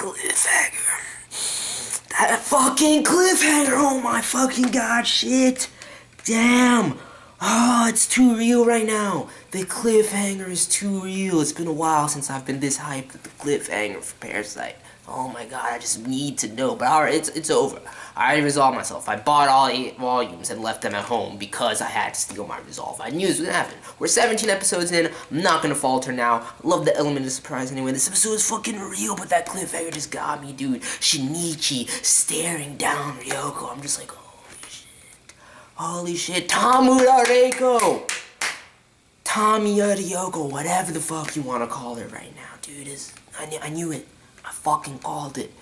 cliffhanger. That fucking cliffhanger, oh my fucking god, shit. Damn. Oh, it's too real right now. The cliffhanger is too real. It's been a while since I've been this hyped with the cliffhanger for Parasyte. Oh my god, I just need to know. But alright, it's over. I already resolved myself. I bought all 8 volumes and left them at home because I had to steal my resolve. I knew this was gonna happen. We're 17 episodes in. I'm not gonna falter now. I love the element of surprise anyway. This episode is fucking real, but that cliffhanger just got me, dude. Shinichi staring down Ryouko. I'm just like, holy shit. Holy shit. Tamura Reiko! Tamiya Ryouko, whatever the fuck you want to call her right now, dude. I knew it. I fucking called it.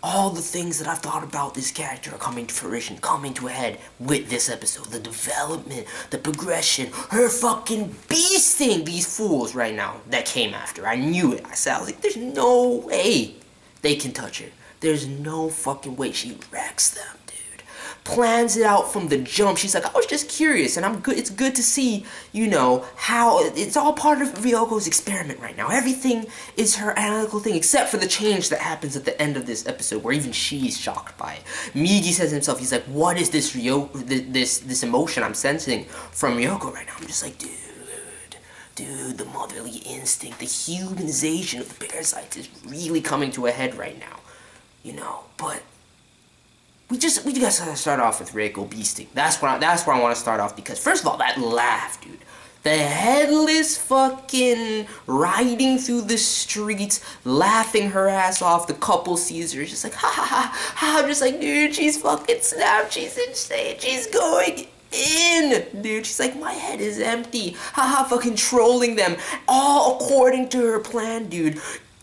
All the things that I've thought about this character are coming to fruition, coming to a head with this episode. The development, the progression, her fucking beasting these fools right now that came after. I knew it. I was like, there's no way they can touch her. There's no fucking way. She wrecks them, dude. Plans it out from the jump. She's like, I was just curious, and I'm good. It's good to see, you know, how it's all part of Ryouko's experiment right now. Everything is her analytical thing, except for the change that happens at the end of this episode, where even she's shocked by it. Migi says himself, he's like, what is this this emotion I'm sensing from Ryouko right now? I'm just like, dude, the motherly instinct, the humanization of the parasites is really coming to a head right now, you know. But we gotta start off with Reiko beasting. That's where I want to start off, because first of all, that laugh, dude. The headless fucking riding through the streets, laughing her ass off. The couple sees her, just like, ha ha ha ha. I'm just like, dude, she's fucking snapped. She's insane. She's going in, dude. She's like, my head is empty. Haha, fucking trolling them, all according to her plan, dude.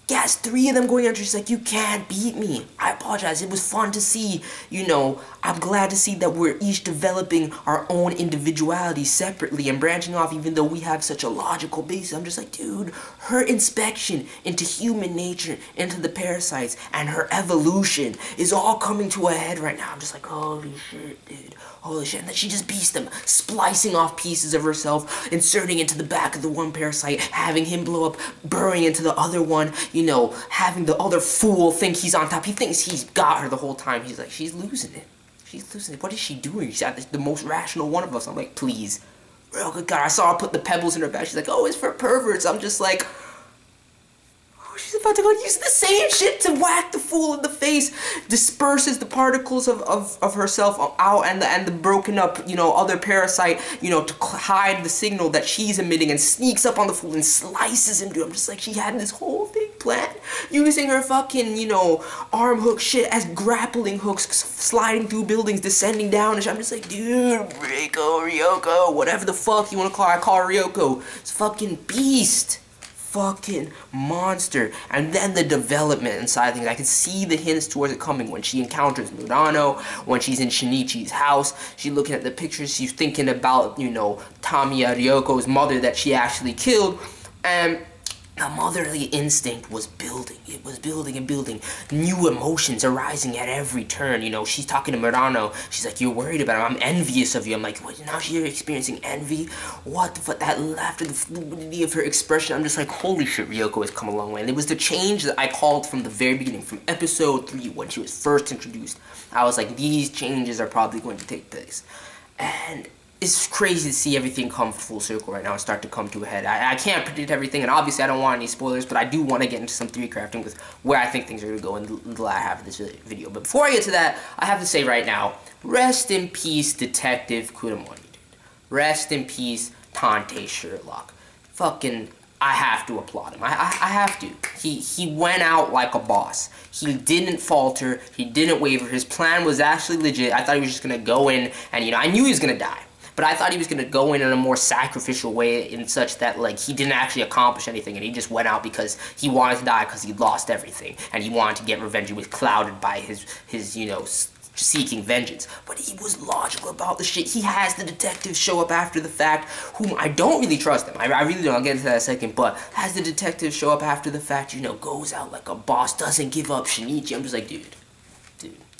Yes, 3 of them going after. She's like, you can't beat me. I apologize. It was fun to see, you know. I'm glad to see that we're each developing our own individuality separately and branching off, even though we have such a logical basis. I'm just like, dude, her inspection into human nature, into the parasites, and her evolution is all coming to a head right now. I'm just like, holy shit, dude. Holy shit. And then she just beats them, splicing off pieces of herself, inserting into the back of the one parasite, having him blow up, burrowing into the other one, you know, having the other fool think he's on top. He thinks he's got her the whole time. He's like, she's losing it. She's losing it. What is she doing? She's the most rational one of us. I'm like, please. Real good God. I saw her put the pebbles in her bag. She's like, oh, it's for perverts. I'm just like, she's about to go use the same shit to whack the fool in the face, disperses the particles of herself out, and the broken up, you know, other parasite, you know, to hide the signal that she's emitting, and sneaks up on the fool and slices him, dude. I'm just like, she had this whole thing planned, using her fucking, you know, arm hook shit as grappling hooks, sliding through buildings, descending down, and shit. I'm just like, dude, Ryouko, whatever the fuck you want to call her, I call her Ryouko. It's fucking beast. Fucking monster. And then the development inside things, I can see the hints towards it coming when she encounters Murano, when she's in Shinichi's house. She's looking at the pictures, she's thinking about, you know, Tamiya, Ryouko's mother that she actually killed, and the motherly instinct was building. It was building and building. New emotions arising at every turn. You know, she's talking to Murano. She's like, you're worried about him. I'm envious of you. I'm like, what? Now she's experiencing envy? What the fuck? That laughter, the fluidity of her expression. I'm just like, holy shit, Ryouko has come a long way. And it was the change that I called from the very beginning, from episode 3, when she was first introduced. I was like, these changes are probably going to take place. And it's crazy to see everything come full circle right now and start to come to a head. I can't predict everything, and obviously I don't want any spoilers, but I do want to get into some theory crafting with where I think things are going to go in the latter half of this video. But before I get to that, I have to say right now, rest in peace, Detective Kuramori, dude. Rest in peace, Tante Sherlock. Fucking, I have to applaud him. I have to. He went out like a boss. He didn't falter. He didn't waver. His plan was actually legit. I thought he was just going to go in, and, you know, I knew he was going to die. But I thought he was going to go in a more sacrificial way, in such that, like, he didn't actually accomplish anything, and he just went out because he wanted to die because he lost everything, and he wanted to get revenge. He was clouded by his you know, seeking vengeance. But he was logical about the shit. He has the detectives show up after the fact, whom I don't really trust them. I really don't. I'll get into that in a second. But has the detectives show up after the fact, you know, goes out like a boss, doesn't give up Shinichi. I'm just like, dude.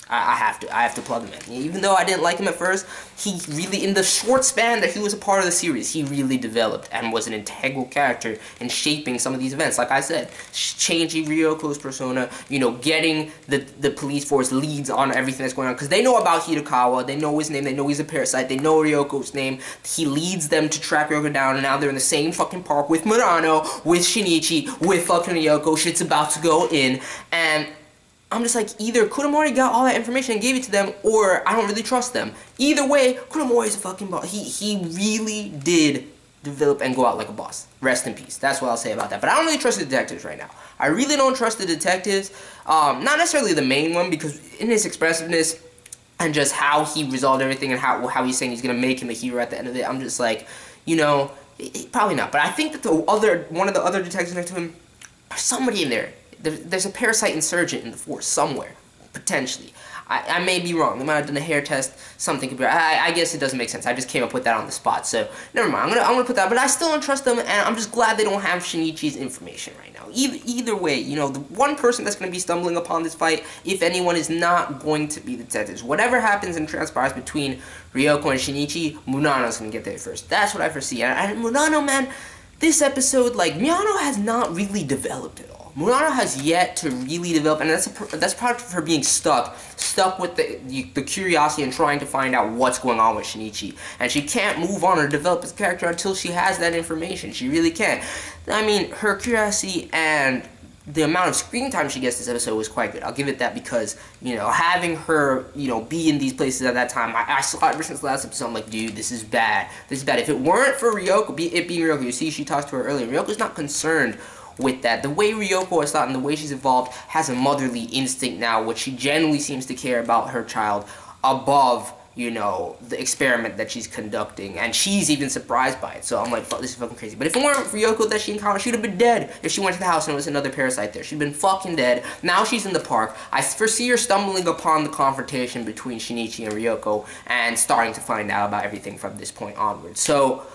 I have to plug him in. Even though I didn't like him at first, he really, in the short span that he was a part of the series, he really developed and was an integral character in shaping some of these events. Like I said, changing Ryouko's persona, you know, getting the police force leads on everything that's going on, because they know about Hirakawa, they know his name, they know he's a parasite, they know Ryouko's name. He leads them to track Ryouko down, and now they're in the same fucking park with Murano, with Shinichi, with fucking Ryouko. Shit's about to go in, and I'm just like, either Kuramori got all that information and gave it to them, or I don't really trust them. Either way, Kuramori is a fucking boss. He really did develop and go out like a boss. Rest in peace. That's what I'll say about that. But I don't really trust the detectives right now. I really don't trust the detectives. Not necessarily the main one, because in his expressiveness and just how he resolved everything and how he's saying he's going to make him the hero at the end of it, I'm just like, you know, probably not. But I think that one of the other detectives next to him, there's somebody in there. There's a parasite insurgent in the force somewhere, potentially. I may be wrong. They might have done a hair test. Something could be. I guess it doesn't make sense. I just came up with that on the spot. So never mind. I'm gonna put that. But I still don't trust them, and I'm just glad they don't have Shinichi's information right now. Either way, you know, the one person that's gonna be stumbling upon this fight, if anyone, is not going to be the detectives. Whatever happens and transpires between Ryouko and Shinichi, Murano's gonna get there first. That's what I foresee. And Murano, man, this episode, like, Murano has not really developed at all. Murano has yet to really develop, and that's part of her being stuck with the curiosity and trying to find out what's going on with Shinichi. And she can't move on or develop his character until she has that information. She really can't. I mean, her curiosity and the amount of screen time she gets this episode was quite good. I'll give it that, because, you know, having her, you know, be in these places at that time, I saw it ever since the last episode. I'm like, dude, this is bad. This is bad. If it weren't for Ryouko, it being Ryouko, you see, she talked to her earlier. Ryouko's not concerned with that. The way Ryouko has thought and the way she's evolved has a motherly instinct now, which she genuinely seems to care about her child above, you know, the experiment that she's conducting, and she's even surprised by it. So I'm like, fuck, this is fucking crazy. But if it weren't for Ryouko that she encountered, she'd have been dead. If she went to the house and there was another parasite there, she'd been fucking dead. Now she's in the park. I foresee her stumbling upon the confrontation between Shinichi and Ryouko and starting to find out about everything from this point onward. So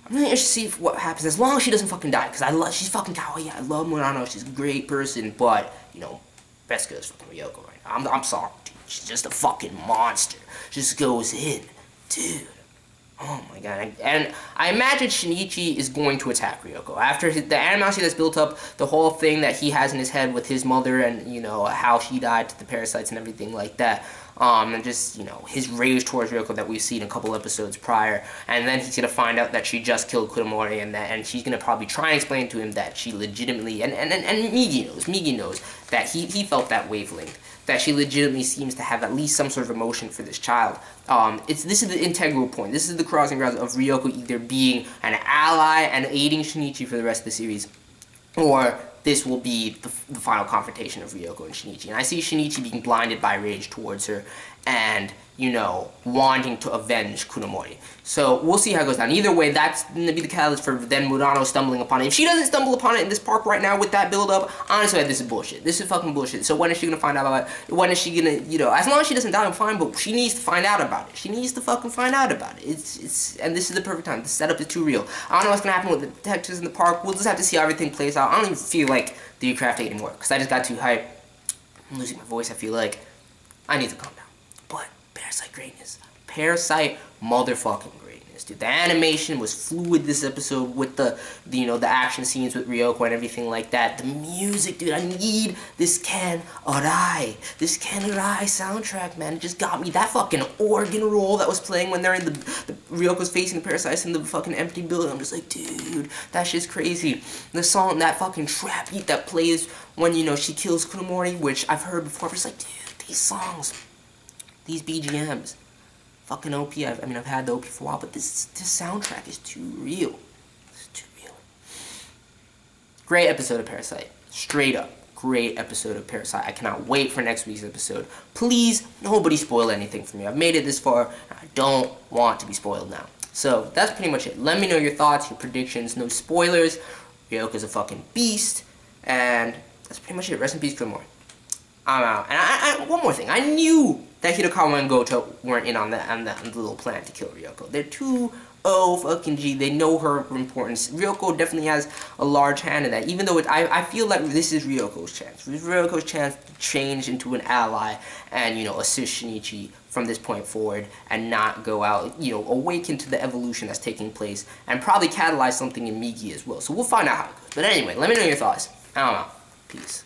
I'm really interested to see what happens, as long as she doesn't fucking die, because she's fucking kawaii. I love Murano, she's a great person, but, you know, best goes fucking Ryouko right now. I'm sorry, dude. She's just a fucking monster. Just goes in. Dude. Oh my god. And I imagine Shinichi is going to attack Ryouko. After the animosity that's built up, the whole thing that he has in his head with his mother and, you know, how she died to the parasites and everything like that. And just, you know, his rage towards Ryouko that we've seen a couple episodes prior. And then he's going to find out that she just killed Kuramori, and she's going to probably try and explain to him that she legitimately, and Migi knows that he felt that wavelength, that she legitimately seems to have at least some sort of emotion for this child. This is the integral point. This is the crossing grounds of Ryouko either being an ally and aiding Shinichi for the rest of the series, or this will be the final confrontation of Ryouko and Shinichi. And I see Shinichi being blinded by rage towards her and, you know, wanting to avenge Kuramori. So we'll see how it goes down. Either way, that's going to be the catalyst for then Murano stumbling upon it. If she doesn't stumble upon it in this park right now with that build-up, honestly, this is bullshit. This is fucking bullshit. So when is she going to find out about it? When is she going to, you know, as long as she doesn't die, I'm fine, but she needs to find out about it. She needs to fucking find out about it. And this is the perfect time. The setup is too real. I don't know what's going to happen with the detectives in the park. We'll just have to see how everything plays out. I don't even feel like the craft anymore, because I just got too hyped. I'm losing my voice. I feel like I need to calm down. But Parasyte greatness. Parasyte motherfucking greatness, dude. The animation was fluid this episode with the you know, the action scenes with Ryouko and everything like that. The music, dude, I need this Ken Arai. This Ken Arai soundtrack, man. It just got me. That fucking organ roll that was playing when they're in the Ryouko's facing the parasites in the fucking empty building. I'm just like, dude, that shit's crazy. The song, that fucking trap beat that plays when, you know, she kills Kuramori, which I've heard before. I'm just like, dude, these songs, these BGMs, fucking OP. I've had the OP for a while, but this soundtrack is too real. It's too real. Great episode of Parasyte. Straight up, great episode of Parasyte. I cannot wait for next week's episode. Please, nobody spoil anything for me. I've made it this far, and I don't want to be spoiled now. So, that's pretty much it. Let me know your thoughts, your predictions, no spoilers. Ryouko's a fucking beast, and that's pretty much it. Rest in peace, Kuramori. I'm out. And one more thing. I knew that Hirakawa and Goto weren't in on the little plan to kill Ryouko. They're too OMFG, they know her importance. Ryouko definitely has a large hand in that, even though I feel like this is Ryoko's chance. This is Ryoko's chance to change into an ally and, you know, assist Shinichi from this point forward and not go out, you know, awaken to the evolution that's taking place and probably catalyze something in Migi as well. So we'll find out how it goes. But anyway, let me know your thoughts. I don't know. Peace.